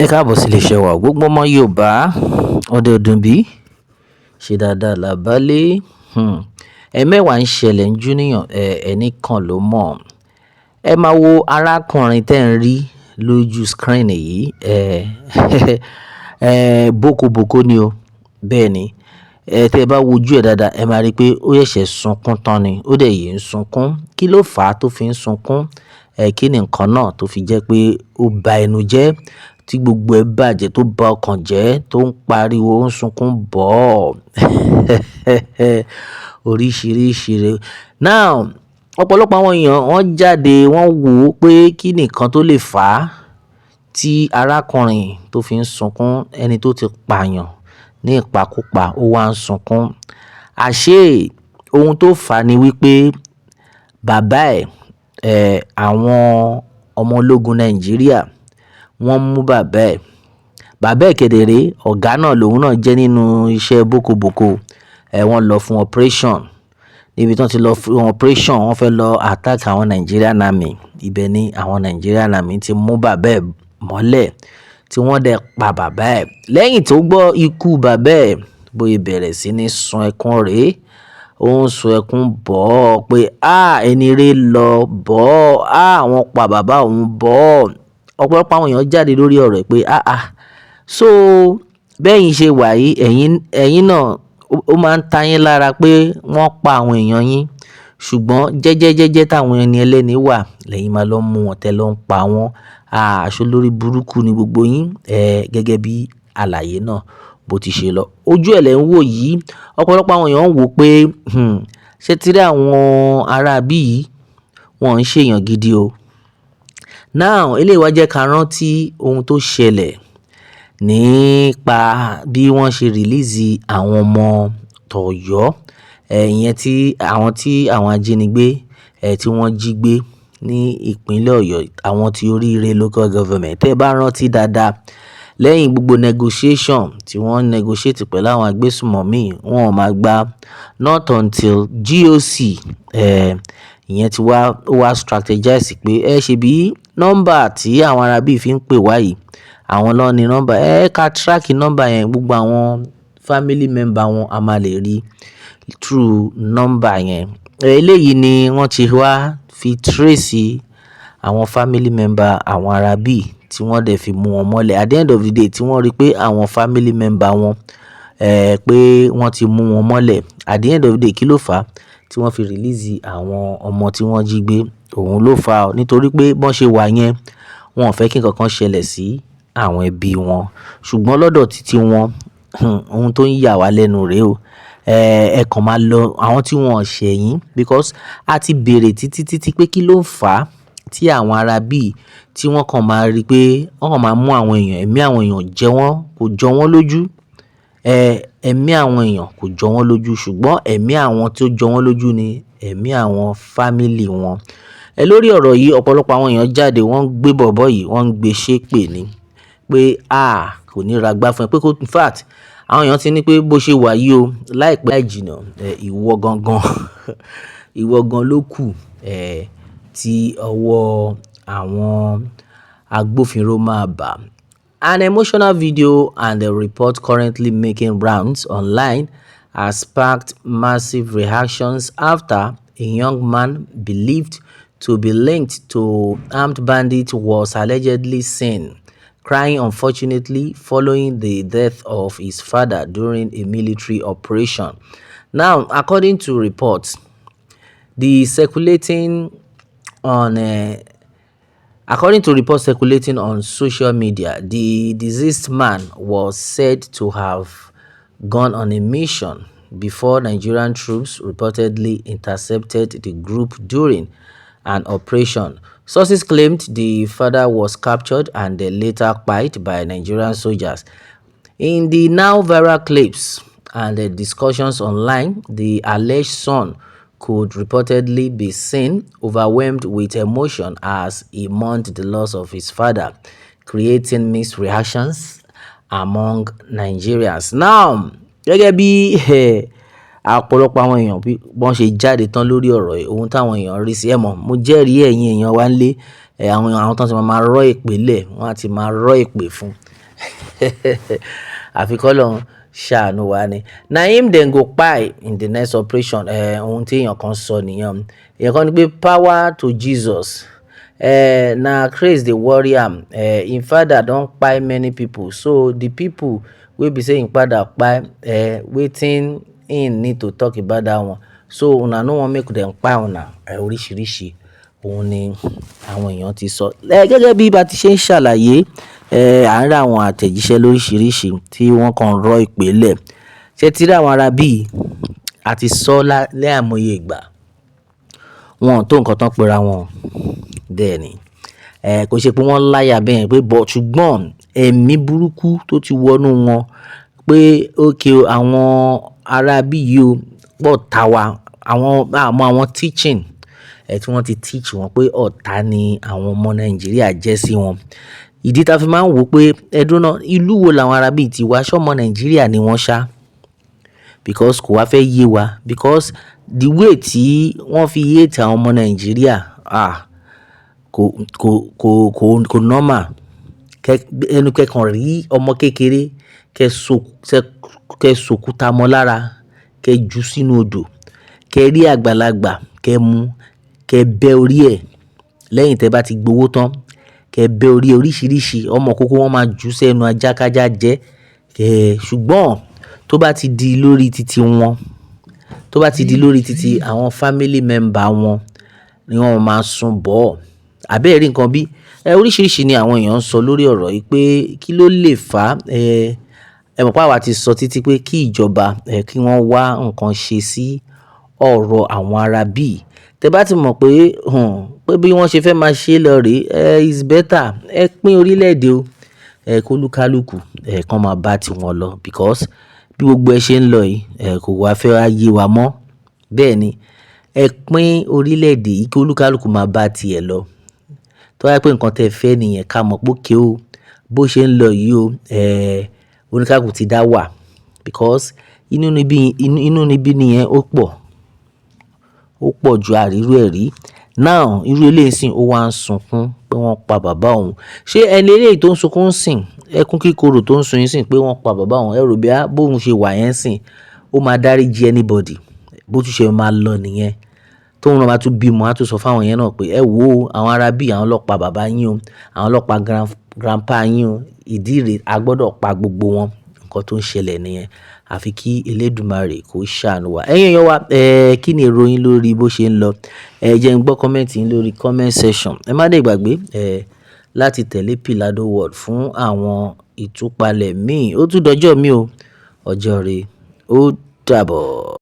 Ẹ káàbọ̀ sí iléeṣẹ́ wa gbogbo ọmọ Yorùbá ọdẹ ọdún bí ṣe dáadáa làbálé ẹ̀mẹ́wàá ń ṣẹlẹ̀ ń júníyàn ẹnìkan ló mọ̀. Ẹ máa wo arákùnrin tẹ́ ń rí lójú screen yìí bókobòko ni o, bẹ́ẹ̀ ni tẹ́ ẹ bá wojú ẹ̀ dáadáa ẹ máa rí i pé ó ṣẹ̀ṣẹ̀ sunkún tán ni, ó dẹ̀ yìí ń sunkún. Kí ló fà á tó fi ń sunkún? Kí ni nǹkan náà tó fi jẹ́ pé ó ba ẹnu jẹ́, tí gbogbo ẹ bàjẹ́, tó ba ọkàn jẹ́, tó ń pariwo, ó ń sunkún bọ̀ oríṣiríṣi. Now ọ̀pọ̀lọpọ̀ àwọn èèyàn wọ́n jáde wọ́n wò ó pé kí ni nǹkan tó lè fà á tí arákùnrin tó fi ń sunkún, ẹni tó ti pààyàn ní ìpakúpa ó wá ń sunkún. Àṣé ohun tó fà á ni wípé bàbá àwọn ọmọ ológun Nàìjíríà wọ́n mú bàbá ẹ̀ kedere ọ̀gá náà lòun náà jẹ́ nínú iṣẹ́ bókobòko. Wọ́n lọ fún operation, níbi tí wọ́n ti lọ fún operation wọ́n fẹ́ lọ attack àwọn Nigerian army. Ibẹ̀ ni àwọn Nigerian army ti mú bàbá ẹ̀ mọ́lẹ̀ tí wọ́n dẹ̀ pa bàbá ẹ̀. Lẹ́yìn tó gbọ́ ikú bàbá ẹ̀ bóyá bẹ̀rẹ̀ sí ní sun ẹkún rèé, ó ń sun ẹkún bọ̀ pé ẹni rẹ̀ lọ bọ̀, àwọn pa bàbá òun bọ̀. Ọ̀pọ̀lọpọ̀ àwọn èèyàn jáde lórí ọ̀rọ̀ pé so bẹ́yìn ṣe wà yìí ẹ̀yin náà ó máa ń ta yín lára pé wọ́n pa àwọn èèyàn yín, ṣùgbọ́n jẹ́jẹ́ táwọn ẹni ẹlẹ́ni wà lẹ́yìn máa lọ mú wọn tẹ́ lọ ń pa wọ́n. Aṣọ lórí burúkú ni gbogbo yín, gẹ́gẹ́ bí àlàyé náà bó ti ṣe lọ. Ojú ẹ̀ lẹ́ ń wò yìí, ọ̀pọ̀lọpọ̀ àwọn èèyàn ń wò pé ṣé tí rí àwọn ará bí yìí wọ́n ń ṣèyàn gidi o. Now eléyìí wá jẹ́ ká rántí ohun tó ṣẹlẹ̀ nípa bí wọ́n ṣe release àwọn ọmọ tọ̀yọ́, ìyẹn tí àwọn ajínigbé tí wọ́n jí gbé ní ìpínlẹ̀ Ọ̀yọ́, àwọn tí Oríire local government. Tẹ́ ẹ bá rántí dáadáa, lẹ́yìn gbogbo negotiation tí wọ́n negotiate pẹ̀lú àwọn agbésùmọ̀mí, wọn ò máa gba not until GOC ìyẹn tí wá strategize pé ṣe bí nọ́mbà tí àwọn arábí fi ń pè wá yìí, àwọn ló ní nọ́mbà, ká track nọ́mbà yẹn, gbogbo àwọn family member wọn a máa lè rí through nọ́mbà yẹn. Eléyìí ni wọ́n ti wá fi trace àwọn family member àwọn arábí tí wọ́n dẹ̀ fi mú wọn mọ́lẹ̀. At the end of the day tí wọ́n rí pé àwọn family member wọn pé wọ́n ti mú wọn mọ́lẹ̀, at the end of the day kí ló fà á tí wọ́n fi release àwọn ọmọ tí wọ́n jí gbé? Òun ló fà á, nítorí pé bọ́n ṣe wà yẹn wọn ò fẹ́ kí nǹkan kan ṣẹlẹ̀ sí àwọn ẹbí wọn. Ṣùgbọ́n lọ́dọ̀ títí wọn ohun tó ń yà wá lẹ́nu rèé o. Ẹ kàn máa lọ àwọn tí wọn ò ṣẹ̀yìn, because a ti béèrè títí pé kí ló ń fà á tí àwọn arábí tí wọ́n kàn máa rí pé wọ́n kàn máa mú àwọn èèyàn, ẹ̀mí àwọn èèyàn kò jọ wọ́n lójú. Ẹ̀mí àwọn èèyàn kò jọ wọ́n lójú, ṣùgbọ́n ẹ̀mí àwọn tó jọ wọ́n lójú ni ẹ̀mí àwọn family wọn. Lórí ọ̀rọ̀ yìí ọ̀pọ̀lọpọ̀ àwọn èèyàn jáde wọ́n ń gbé bọ̀bọ́ yìí, wọ́n ń gbé ṣépè ni pé kò ní ra gbá fún ẹ, pé in fact àwọn èèyàn ti ní pé bó ṣe wà yìí o láìpẹ́ láì jìnnà ìwọ gan ló kù tí ọwọ́ àwọn agbófinró máa bà. An emotional video and a report currently making rounds online has sparked massive reactions after a young man believed to be linked to armed bandits was allegedly seen crying unfortunately following the death of his father during a military operation. Now, according to reports circulating on social media, the deceased man was said to have gone on a mission before Nigerian troops reportedly intercepted the group during an operation. Sources claimed the father was captured and later killed by Nigerian soldiers. In the now viral clips and the discussions online, the alleged son could reportedly be seen overwhelmed with emotion as he mourned the loss of his father, creating mixed reactions among Nigerians. Now, gẹ́gẹ́ bí ọ̀pọ̀lọpọ̀ àwọn èèyàn bí wọ́n ṣe jáde tán lórí ọ̀rọ̀ yìí, ohun táwọn èèyàn rí sí mo jẹ́rìí ẹ̀yin èèyàn wá ń lé àwọn tó ti máa rọ́ èpè lẹ̀, wọ́n á ti máa rọ́ èpè fún àfi k'Ọlọ́run ṣàánú wa ni. Na him dem go kpai in the next operation. Ohun tí èèyàn kan sọ nìyẹn. Èèyàn kan ní pé power to Jesus. Na craze dey worry am. Im father don kpai many people, so the people wey be say im father kpai, wetin im need to talk about that one. So una no wan make dem kpai una. Oríṣiríṣi òun ni àwọn èèyàn ti sọ. Gẹ́gẹ́ bí bá ti ṣe ń ṣàlàyé, à ń rí àwọn àtẹ̀jíṣẹ́ lóríṣiríṣi tí wọ́n kàn ń rọ́ ìpè lẹ̀. Ṣé ti rí àwọn ará bí àti sọ láìmọye ìgbà, wọn ò tó nǹkan tán pera wọn. Bẹ́ẹ̀ ni. Kò ṣe pé wọ́n láyà bẹ́ẹ̀ pé ṣùgbọ́n ẹ̀mí burúkú tó ti wọnú wọn pé okay àwọn ará bí yìí ó pọ̀ ta wa, àwọn teaching tí wọ́n ti teach wọn pé ọ̀tá ni àwọn ọmọ Nàìjíríà jẹ́ sí wọn. Ìdí tá fi máa ń wò pé ẹdún náà ìlú wo làwọn ará bí ti wá, ṣọ́mọ Nàìjíríà ni wọ́n ṣá, because kò wá fẹ́ yé wa, because the way tí wọ́n fi hate àwọn ọmọ Nàìjíríà kò normal. Ẹnu kẹ́kàn rí ọmọ kékeré kẹ́ sòkúta mọ́ lára, kẹ́ jù sínú odò, kẹ́ rí àgbàlagbà, kẹ́ mú, kẹ́ bẹ́ orí ẹ̀ lẹ́yìn tẹ́ bá ti gbowó tán, kẹ́ bẹ́ orí oríṣiríṣi ọmọ kókó wọn máa jù sẹ́nu ajákájá jẹ́. Ṣùgbọ́n tó bá ti di lórí titi wọn, tó bá ti di lórí titi àwọn family member wọn ni wọ́n máa sùn bọ̀. Àbẹ́ẹ̀ rí nǹkan bí oríṣiríṣi ni àwọn èèyàn ń sọ lórí ọ̀rọ̀ yìí pé kí ló lè fà á. Ẹ mọ̀ pé àwa ti sọ títí pé kí ìjọba kí wọ́n wá nǹkan ṣe sí ọ̀rọ̀ àwọn ará bí. Tẹ́ bá ti mọ̀ pé bí wọ́n ṣe fẹ́ máa ṣe lọ rèé, is better ẹ pín orílẹ̀-èdè o. Kólúkálùkù kan máa bá ti wọn lọ, because bí gbogbo ẹ ṣe ń lọ yìí kò wá fẹ́ ayé wa mọ́. Bẹ́ẹ̀ ni, ẹ pín orílẹ̀-èdè yìí kí olúkálùkù máa bá ti ẹ̀ lọ. Tó bá pé nǹkan tẹ́ fẹ́ nìyẹn ká mọ̀ pé okay o, bó ṣe ń lọ yìí o, oníkálùkù ti dá wà, because inú níbí nìyẹn ó pọ̀ ju àrírú ẹ̀ rí. Now irú eléyìí sìn ó wá ń sunkún pé wọ́n pa bàbá òun. Ṣé ẹni eléyìí tó ń sunkún sìn, ẹkún kíkorò tó ń sun yín sìn pé wọ́n pa bàbá òun, ẹ rò bí bóun ṣe wà yẹn sìn ó máa dáríjì anybody? Bó tún ṣe máa lọ nìyẹn. Tóun náà bá tún bímọ á tún sọ fáwọn yẹn náà pé ẹ wò ó, àwọn ará bí àwọn ló pa bàbá yín o, àwọn ló pa grandpa yín o, ìdí rẹ̀ a gbọ́dọ̀ pa gbogbo wọn. Nǹkan tó ń ṣẹlẹ̀ nìyẹn. Àfi kí Elédùmarè kó ṣàánú wa. Ẹ̀yin èèyàn wa, kí ni èrò yín lórí bó ṣe ń lọ? Jẹ́ n gbọ́ comment yín lórí comment section. Ẹ má dé gbàgbé láti tẹ̀lé Pilado World fún àwọn ìtúpalẹ̀ míì. Ó tún dọjọ́ mi o. Ọjọ́ rẹ̀ ó dàbọ̀.